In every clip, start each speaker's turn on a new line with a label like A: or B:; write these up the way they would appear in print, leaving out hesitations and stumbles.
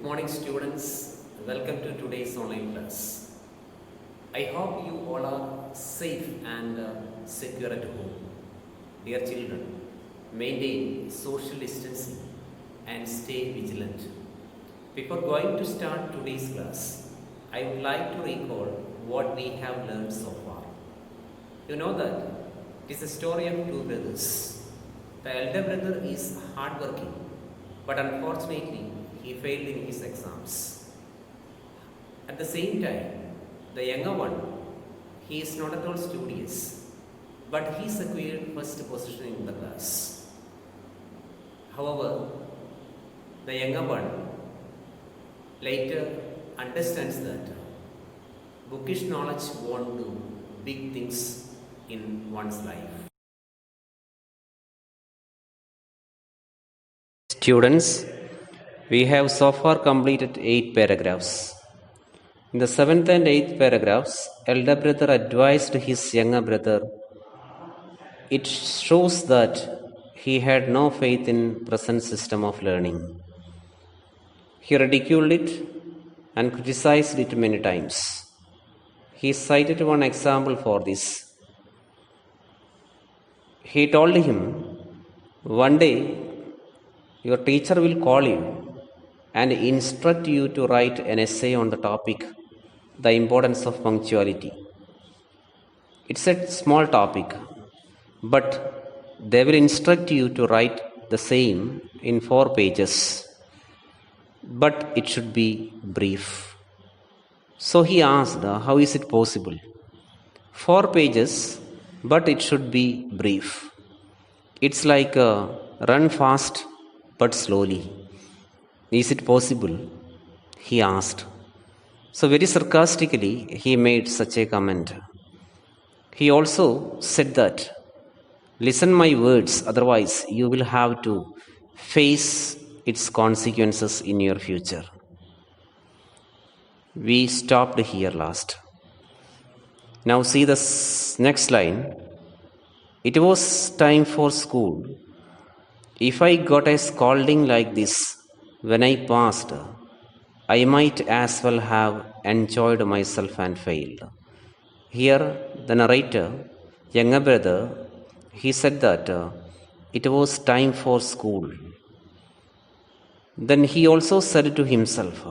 A: Good morning, students. Welcome to today's online class. I hope you all are safe and secure at home. Dear children, maintain social distancing and stay vigilant. Before going to start today's class, I would like to recall what we have learned so far. You know that it is a story of two brothers. The elder brother is hardworking, but unfortunately, he failed in his exams. At the same time, the younger one, he is not at all studious, but he secured first position in the class. However, the younger one later understands that bookish knowledge won't do big things in one's life. Students, we have so far completed 8 paragraphs. In the 7th and 8th paragraphs, elder brother advised his younger brother. It shows that he had no faith in present system of learning. He ridiculed it and criticized it many times. He cited one example for this. He told him, one day your teacher will call you and instruct you to write an essay on the topic, the importance of punctuality. It's a small topic, but they will instruct you to write the same in 4 pages, but it should be brief. So he asked, how is it possible? 4 pages, but it should be brief. It's like run fast but slowly. Is it possible? He asked. So very sarcastically, he made such a comment. He also said that, listen my words, otherwise you will have to face its consequences in your future. We stopped here last. Now see the next line. It was time for school. If I got a scolding like this when I passed, I might as well have enjoyed myself and failed. Here, the narrator, younger brother, he said that it was time for school. Then he also said to himself,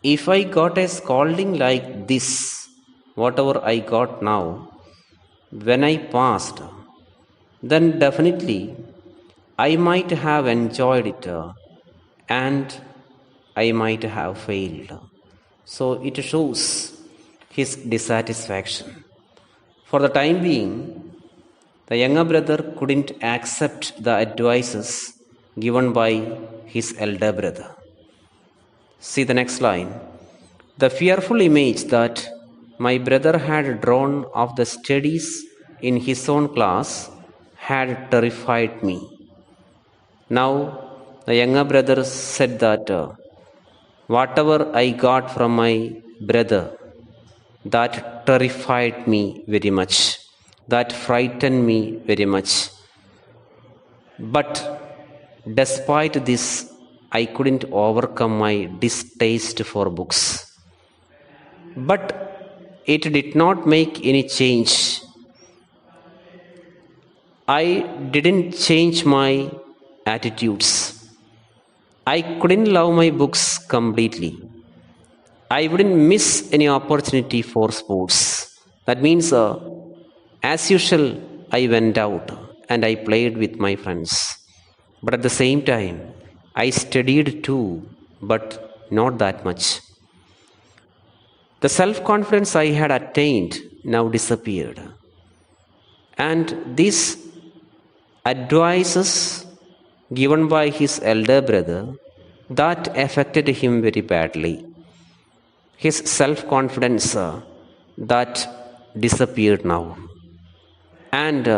A: if I got a scolding like this, whatever I got now, when I passed, then definitely I might have enjoyed it and I might have failed. So it shows his dissatisfaction. For the time being, the younger brother couldn't accept the advices given by his elder brother. See the next line. The fearful image that my brother had drawn of the studies in his own class had terrified me. Now, the younger brother said that whatever I got from my brother, that terrified me very much, that frightened me very much. But despite this, I couldn't overcome my distaste for books. But it did not make any change. I didn't change my attitudes. I couldn't love my books completely. I wouldn't miss any opportunity for sports. That means, as usual, I went out and I played with my friends. But at the same time, I studied too, but not that much. The self-confidence I had attained now disappeared. And these advices given by his elder brother, that affected him very badly. His self-confidence that disappeared now. And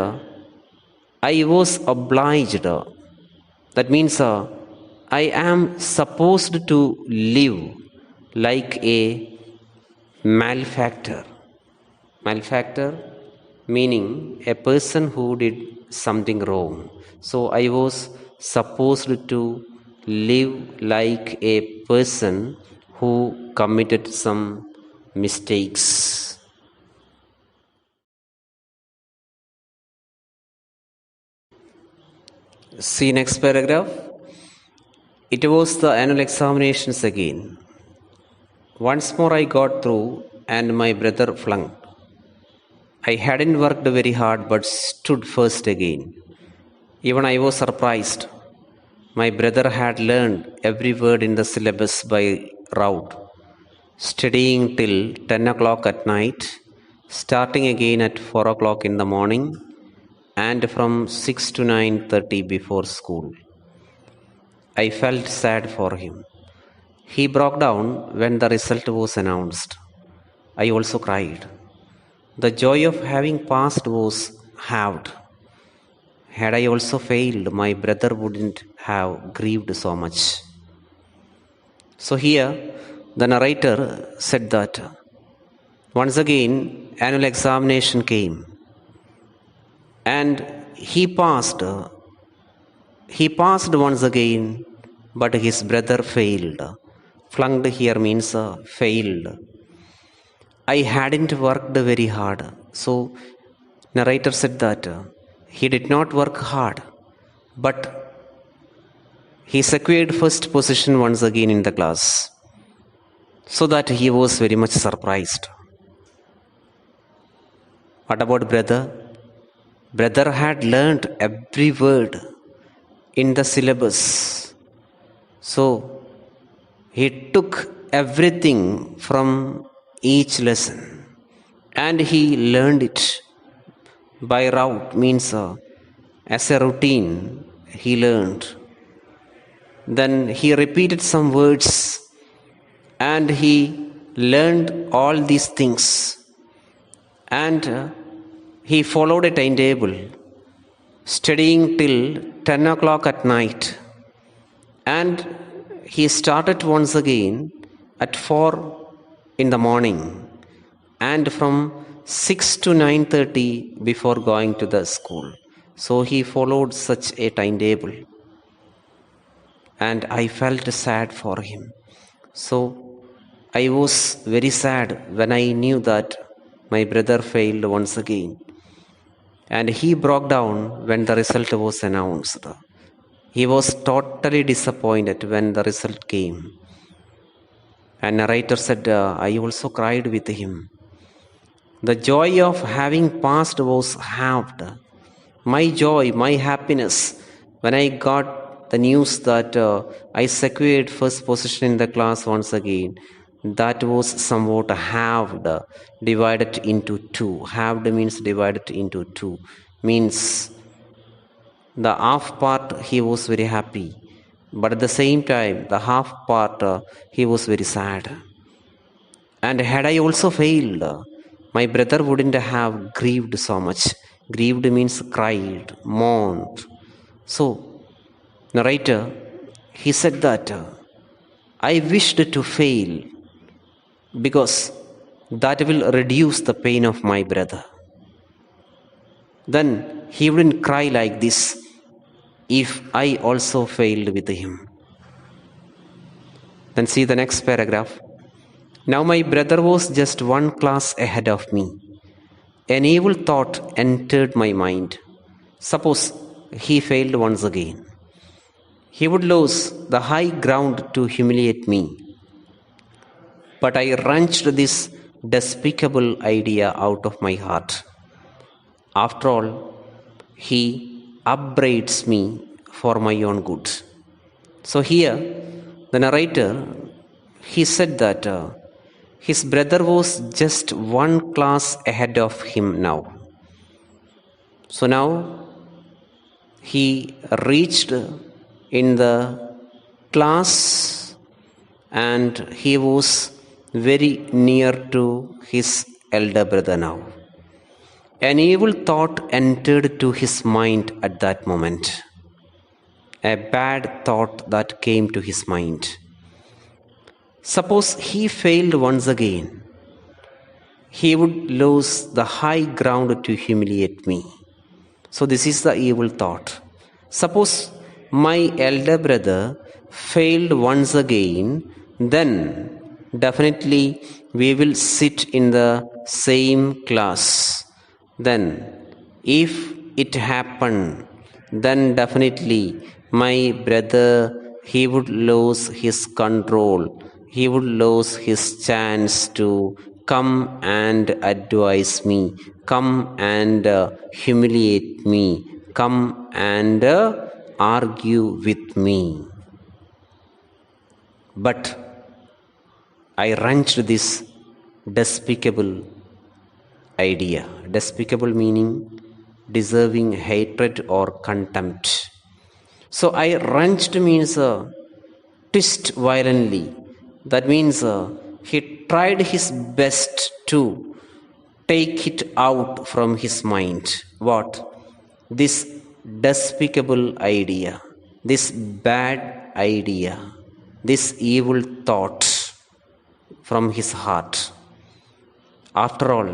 A: I was obliged, that means I am supposed to live like a malefactor. Malefactor meaning a person who did something wrong. So I was supposed to live like a person who committed some mistakes. See next paragraph. It was the annual examinations again. Once more I got through and my brother flunked. I hadn't worked very hard but stood first again. Even I was surprised. My brother had learned every word in the syllabus by route, studying till 10 o'clock at night, starting again at 4 o'clock in the morning, and from 6 to 9:30 before school. I felt sad for him. He broke down when the result was announced. I also cried. The joy of having passed was halved. Had I also failed, my brother wouldn't have grieved so much. So here, the narrator said that once again, annual examination came, and he passed. He passed once again, but his brother failed. Flunked here means failed. I hadn't worked very hard. So, narrator said that he did not work hard, but he secured first position once again in the class, so that he was very much surprised. What about brother? Brother had learnt every word in the syllabus. So he took everything from each lesson and he learned it by route, means as a routine he learned. Then he repeated some words and he learned all these things, and he followed a timetable, studying till 10 o'clock at night, and he started once again at 4 in the morning, and from 6 to 9:30 before going to the school. So he followed such a timetable, and I felt sad for him. So I was very sad when I knew that my brother failed once again, and he broke down when the result was announced. He was totally disappointed when the result came. And narrator said, I also cried with him. The joy of having passed was halved. My joy, my happiness, when I got the news that I secured first position in the class once again, that was somewhat halved, divided into two. Halved means divided into two. Means the half part he was very happy, but at the same time, the half part he was very sad. And had I also failed, my brother wouldn't have grieved so much. Grieved means cried, mourned. So, narrator, he said that I wished to fail because that will reduce the pain of my brother. Then he wouldn't cry like this if I also failed with him. Then see the next paragraph. Now my brother was just one class ahead of me. An evil thought entered my mind. Suppose he failed once again. He would lose the high ground to humiliate me. But I wrenched this despicable idea out of my heart. After all, he upbraids me for my own good. So here, the narrator, he said that his brother was just one class ahead of him now. So now he reached in the class and he was very near to his elder brother now. An evil thought entered to his mind at that moment. A bad thought that came to his mind. Suppose he failed once again. He would lose the high ground to humiliate me. So this is the evil thought. Suppose my elder brother failed once again, then definitely we will sit in the same class. Then, if it happened, then definitely my brother, he would lose his control. He would lose his chance to come and advise me, come and humiliate me, come and argue with me. But I wrenched this despicable idea. Despicable meaning deserving hatred or contempt. So I wrenched means twist violently. That means he tried his best to take it out from his mind. What? This despicable idea, this bad idea, this evil thought from his heart. After all,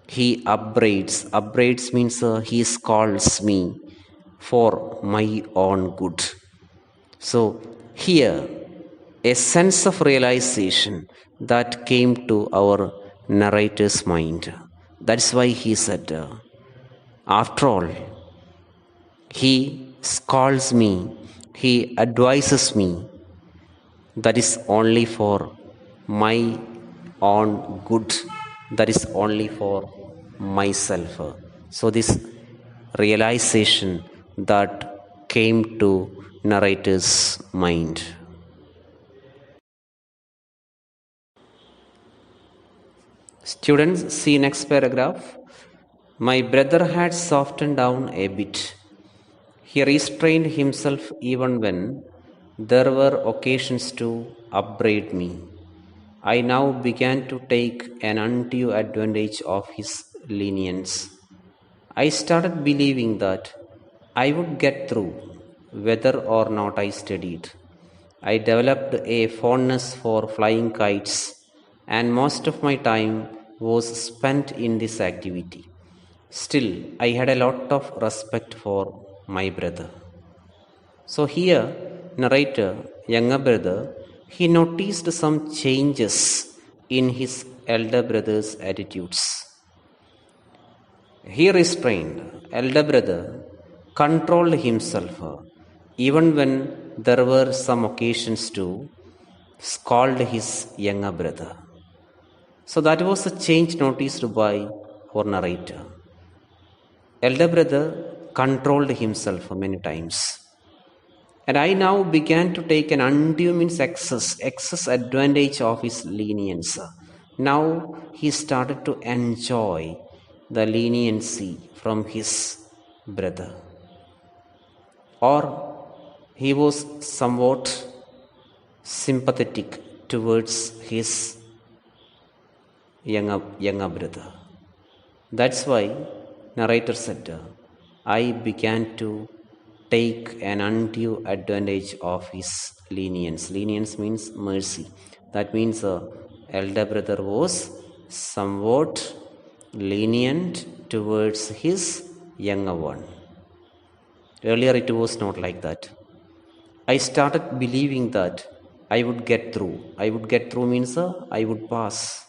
A: he upbraids. Upbraids means he scolds me for my own good. So, here, a sense of realization that came to our narrator's mind. That's why he said, after all, he scolds me, he advises me, that is only for my own good, that is only for myself. So, this realization that came to narrator's mind. Students, see next paragraph. My brother had softened down a bit. He restrained himself even when there were occasions to upbraid me. I now began to take an undue advantage of his lenience. I started believing that I would get through whether or not I studied. I developed a fondness for flying kites, and most of my time was spent in this activity. Still, I had a lot of respect for my brother. So, here, narrator, younger brother, he noticed some changes in his elder brother's attitudes. He restrained, elder brother controlled himself, even when there were some occasions to scold his younger brother. So that was a change noticed by our narrator. Elder brother controlled himself many times. And I now began to take an undue means excess advantage of his lenience. Now he started to enjoy the leniency from his brother. Or he was somewhat sympathetic towards his younger brother. That's why narrator said, I began to take an undue advantage of his lenience. Lenience means mercy. That means elder brother was somewhat lenient towards his younger one. Earlier it was not like that. I started believing that I would get through. I would get through means I would pass,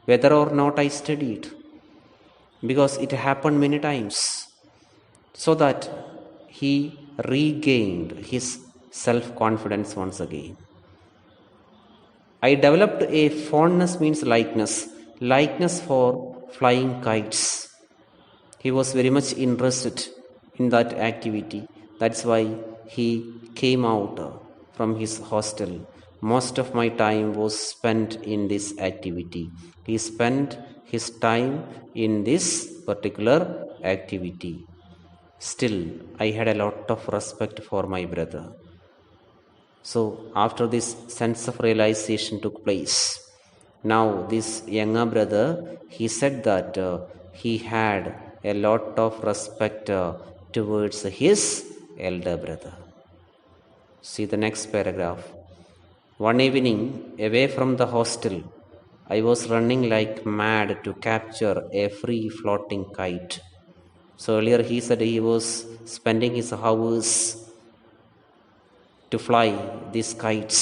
A: whether or not I studied, because it happened many times. So that he regained his self-confidence once again. I developed a fondness means likeness for flying kites. He was very much interested in that activity. That's why he came out from his hostel. Most of my time was spent in this activity. He spent his time in this particular activity. Still, I had a lot of respect for my brother. So, after this sense of realization took place, now this younger brother, he said that he had a lot of respect towards his elder brother. See the next paragraph. One evening, away from the hostel, I was running like mad to capture a free floating kite. So earlier he said he was spending his hours to fly these kites.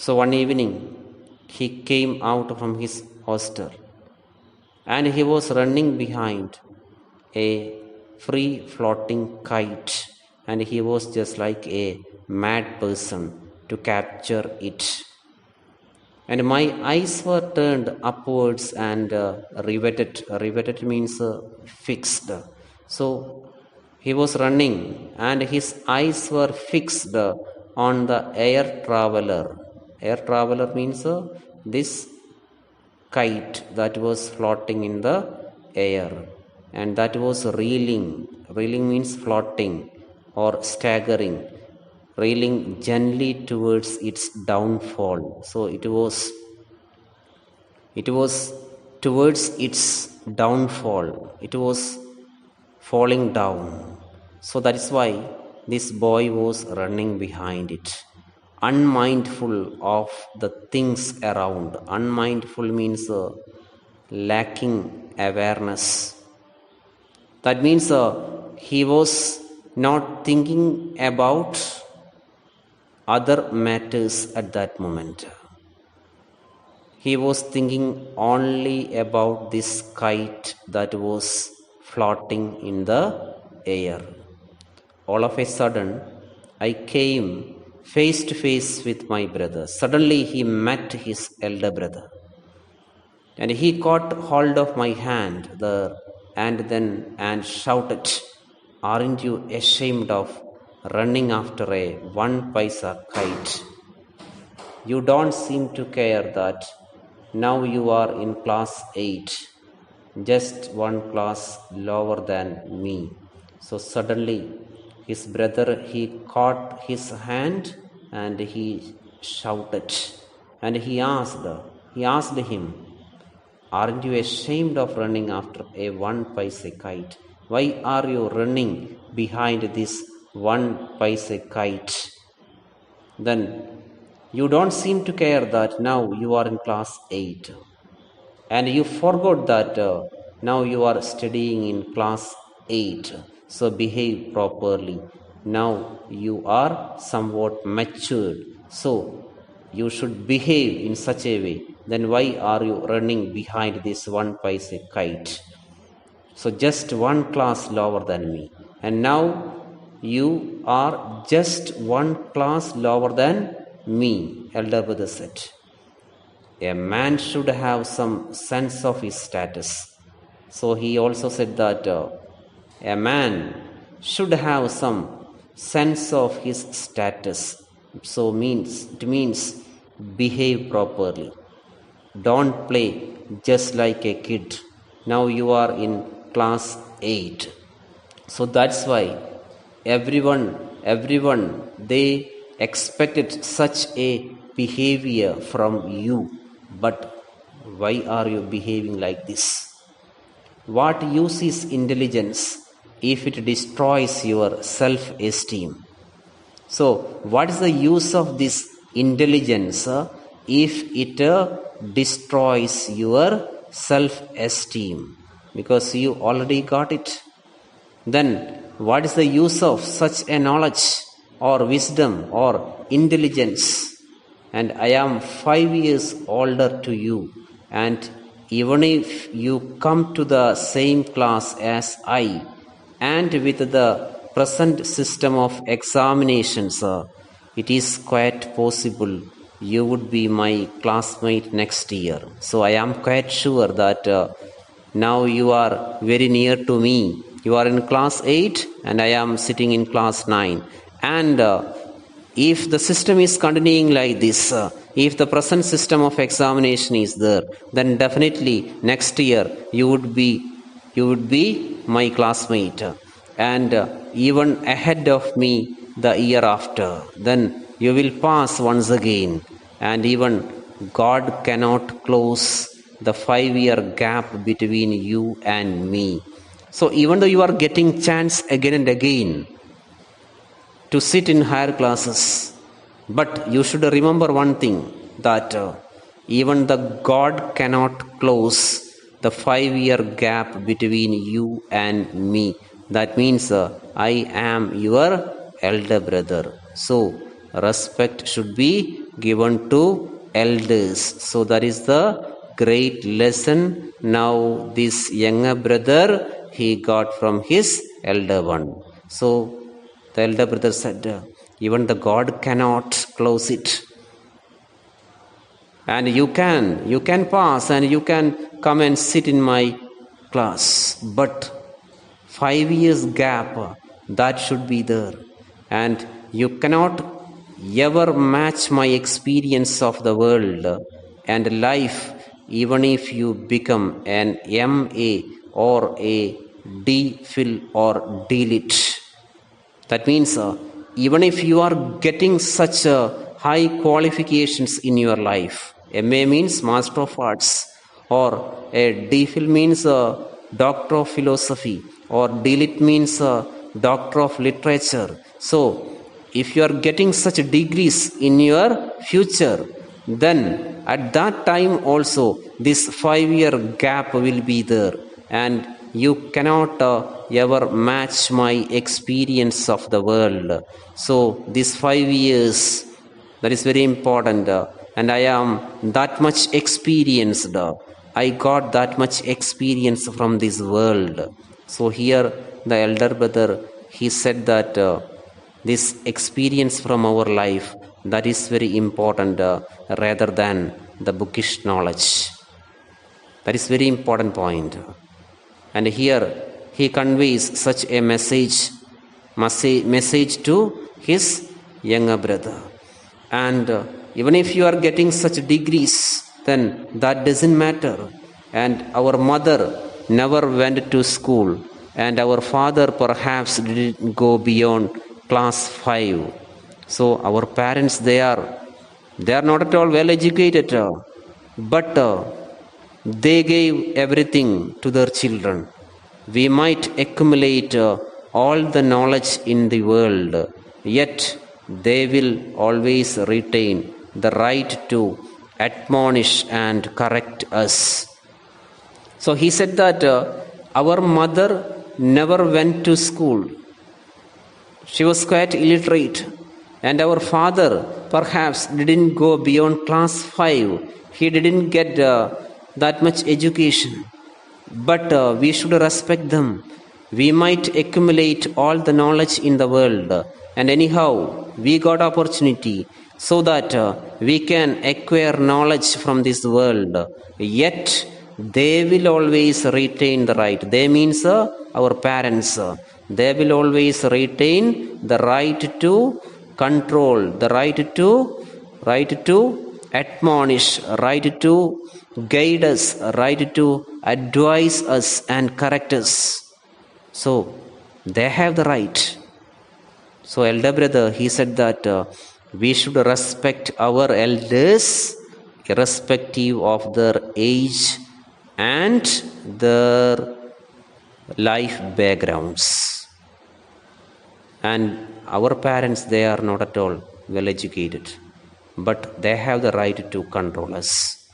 A: So one evening he came out from his hostel and he was running behind a free floating kite, and he was just like a mad person to capture it. And my eyes were turned upwards and riveted. Riveted means fixed. So he was running and his eyes were fixed on the air traveler. Air traveler means this kite that was floating in the air, and that was reeling. Reeling means floating or staggering, reeling gently towards its downfall. So it was towards its downfall. It was falling down. So that is why this boy was running behind it, unmindful of the things around. Unmindful means lacking awareness. That means he was not thinking about other matters at that moment. He was thinking only about this kite that was floating in the air. All of a sudden, I came face to face with my brother. Suddenly he met his elder brother, and he caught hold of my hand there and shouted, "Aren't you ashamed of running after a 1 paisa kite? You don't seem to care that now you are in class 8, just one class lower than me." So suddenly his brother, he caught his hand and he shouted, and he asked him, "Aren't you ashamed of running after a 1 paisa kite? Why are you running behind this 1 paisa kite? Then you don't seem to care that now you are in class 8, and you forgot that now you are studying in class 8. So behave properly. Now you are somewhat matured, so you should behave in such a way. Then why are you running behind this 1 paisa kite? So just one class lower than me, and now you are just one class lower than me," elder brother said. A man should have some sense of his status. So he also said that a man should have some sense of his status. So it means behave properly. Don't play just like a kid. Now you are in class 8. So that's why everyone they expected such a behavior from you. But why are you behaving like this? What use is intelligence if it destroys your self-esteem? So what is the use of this intelligence if it destroys your self-esteem? Because you already got it. Then what is the use of such a knowledge or wisdom or intelligence? And I am 5 years older to you, and even if you come to the same class as I, and with the present system of examinations, it is quite possible you would be my classmate next year. So I am quite sure that now you are very near to me. You are in class 8 and I am sitting in class 9. And if the system is continuing like this, if the present system of examination is there, then definitely next year you would be my classmate, and even ahead of me the year after. Then you will pass once again, and even God cannot close the 5-year gap between you and me. So even though you are getting chance again and again to sit in higher classes, but you should remember one thing, that even the God cannot close the 5-year gap between you and me. That means I am your elder brother. So respect should be given to elders. So that is the great lesson now this younger brother he got from his elder one. So the elder brother said, even the God cannot close it. And you can pass and you can come and sit in my class, but 5 years gap that should be there, and you cannot ever match my experience of the world and life, even if you become an MA or a DPhil or DLit. That means even if you are getting such high qualifications in your life, MA means Master of Arts, or a DPhil means Doctor of Philosophy, or DLit means Doctor of Literature. So if you are getting such degrees in your future, then at that time also this 5-year gap will be there, and you cannot ever match my experience of the world. So these 5 years, that is very important, and I am that much experienced. I got that much experience from this world. So here the elder brother he said that this experience from our life, that is very important rather than the bookish knowledge. That is very important point. And here he conveys such a message to his younger brother. And even if you are getting such degrees, then that doesn't matter. And our mother never went to school, and our father perhaps didn't go beyond class 5. So our parents, they are not at all well educated, but they gave everything to their children. We might accumulate all the knowledge in the world, yet they will always retain the right to admonish and correct us. So he said that our mother never went to school. She was quite illiterate. And our father perhaps didn't go beyond class 5. He didn't get that much education. But we should respect them. We might accumulate all the knowledge in the world, and anyhow we got opportunity so that we can acquire knowledge from this world, yet they will always retain the right. They means our parents. They will always retain the right to control, the right to admonish, right to guide us, right to advise us and correct us. So they have the right. So elder brother he said that we should respect our elders irrespective of their age and their life backgrounds. And our parents, they are not at all well educated, but they have the right to control us.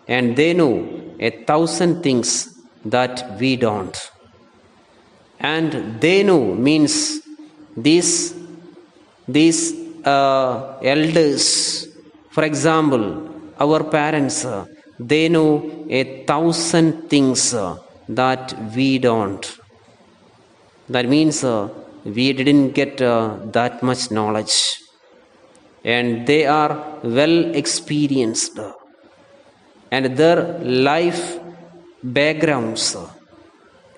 A: And they know 1,000 things that we don't. And they know means these elders, for example, our parents, they know 1,000 things that we don't. That means we didn't get that much knowledge, and they are well experienced, and their life backgrounds,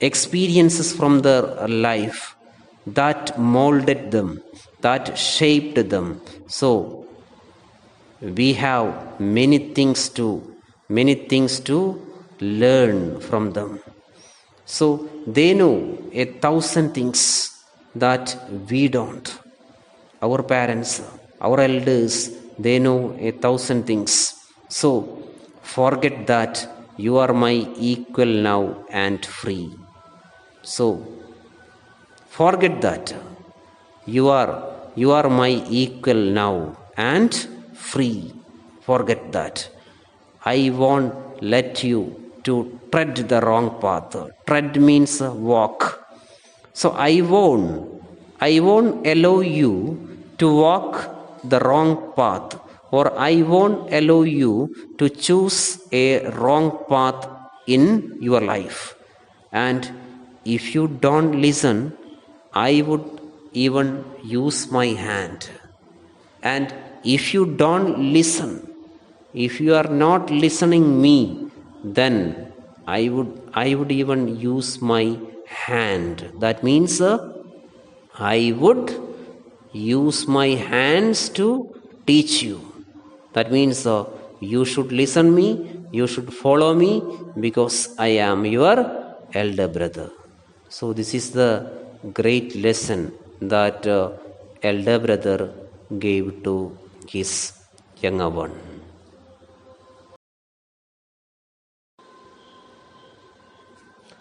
A: experiences from their life, that molded them, that shaped them. So we have many things to learn from them. So they know 1,000 things that we don't. Our parents, our elders, they know 1,000 things. So forget that you are my equal now and free. So forget that you are my equal now and free. Forget that. I won't let you to tread the wrong path. Tread means walk. So I I won't allow you to walk the wrong path, or I won't allow you to choose a wrong path in your life. And if you don't listen, I would even use my hand. And if you don't listen, if you are not listening me, then I would even use my hand. That means I would use my hands to teach you. That means you should listen me, you should follow me, because I am your elder brother. So this is the great lesson that elder brother gave to his younger one.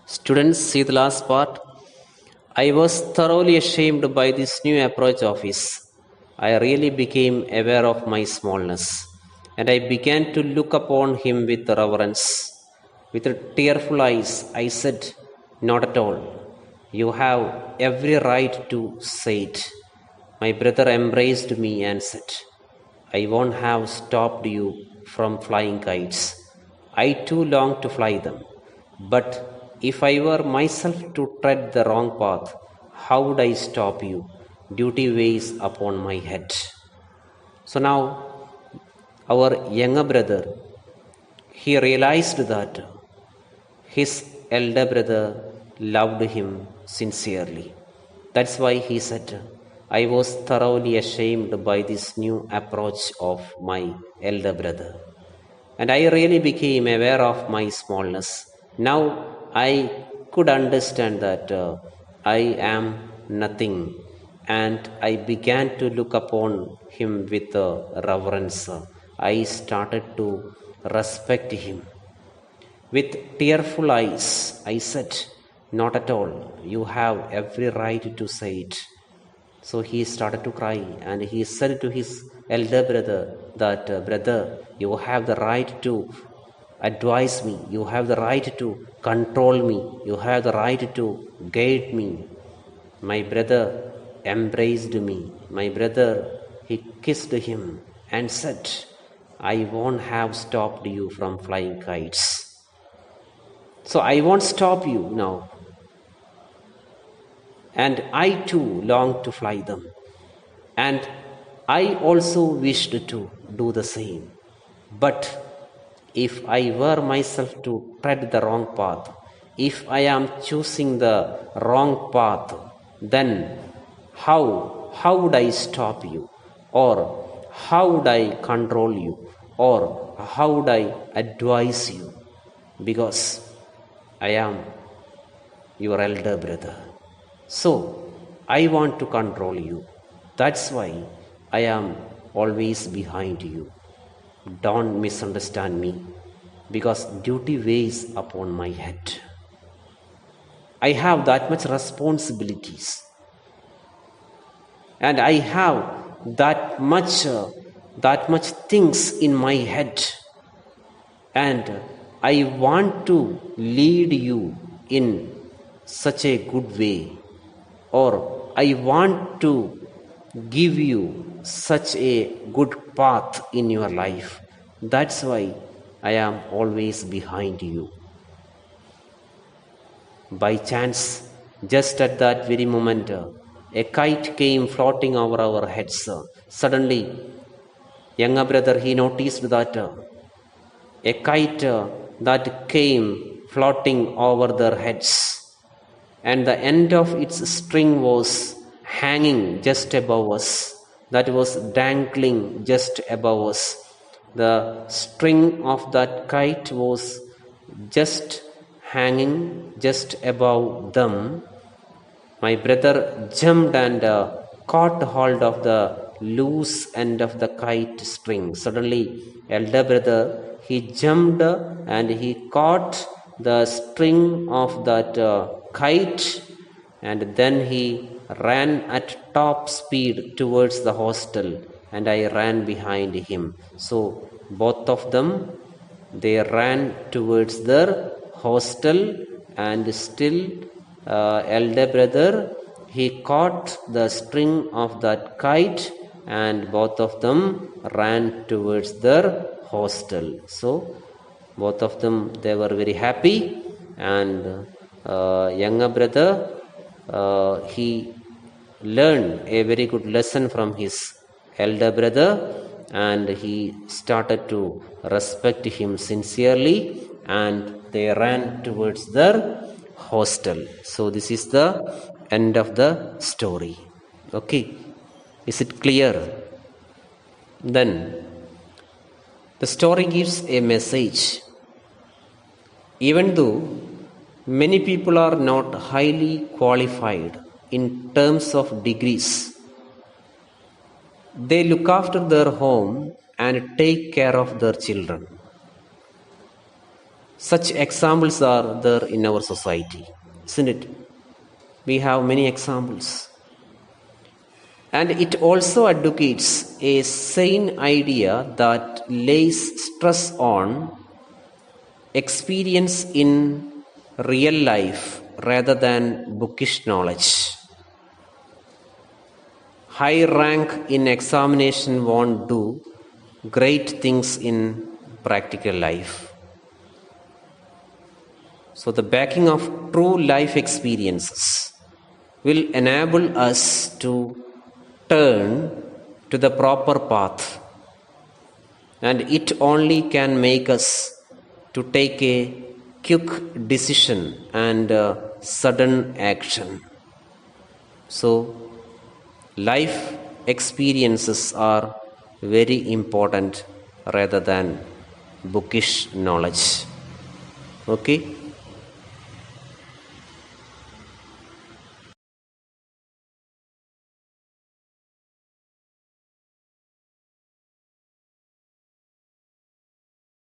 A: Students, see the last part. I was thoroughly ashamed by this new approach of his. I really became aware of my smallness, and I began to look upon him with reverence. With tearful eyes, I said, "Not at all. You have every right to say it." My brother embraced me and said, "I won't have stopped you from flying kites. I too long to fly them. But if I were myself to tread the wrong path, how would I stop you? Duty weighs upon my head." So now, our younger brother, he realized that his elder brother loved him sincerely. That's why he said, "I was thoroughly ashamed by this new approach of my elder brother, and I really became aware of my smallness. Now I could understand that I am nothing, and I began to look upon him with reverence. I started to respect him." With tearful eyes, I said, "Not at all. You have every right to say it." So he started to cry, and he said to his elder brother that, "Brother, you have the right to advise me. You have the right to control me. You have the right to guide me." My brother embraced me. My brother, he kissed him and said, "I won't have stopped you from flying kites. So I won't stop you now. And I too long to fly them. And I also wished to do the same. But if I were myself to tread the wrong path, if I am choosing the wrong path, then how would I stop you? Or how would I control you? Or how would I advise you? Because I am your elder brother. So I want to control you. That's why I am always behind you. Don't misunderstand me, because duty weighs upon my head. I have that much responsibilities, and I have that much things in my head, and I want to lead you in such a good way, or I want to give you such a good path in your life. That's why I am always behind you." By chance, just at that very moment, a kite came floating over our heads. Suddenly, younger brother, he noticed that a kite that came floating over their heads, and the end of its string was hanging just above us. That was dangling just above us. The string of that kite was just hanging just above them. My brother jumped and caught hold of the loose end of the kite string. Suddenly, elder brother, he jumped and he caught the string of that kite, and then he ran at top speed towards the hostel, and I ran behind him. So both of them, they ran towards their hostel, and still elder brother, he caught the string of that kite and both of them ran towards their hostel. So both of them, they were very happy, and younger brother, he learned a very good lesson from his elder brother, and he started to respect him sincerely, and they ran towards their hostel. So this is the end of the story. Okay, is it clear? Then the story gives a message. Even though many people are not highly qualified in terms of degrees, they look after their home and take care of their children. Such examples are there in our society, isn't it? We have many examples. And it also advocates a sane idea that lays stress on experience in real life rather than bookish knowledge. High rank in examination won't do great things in practical life. So the backing of true life experiences will enable us to turn to the proper path, and it only can make us to take a quick decision and sudden action. So life experiences are very important rather than bookish knowledge. Okay.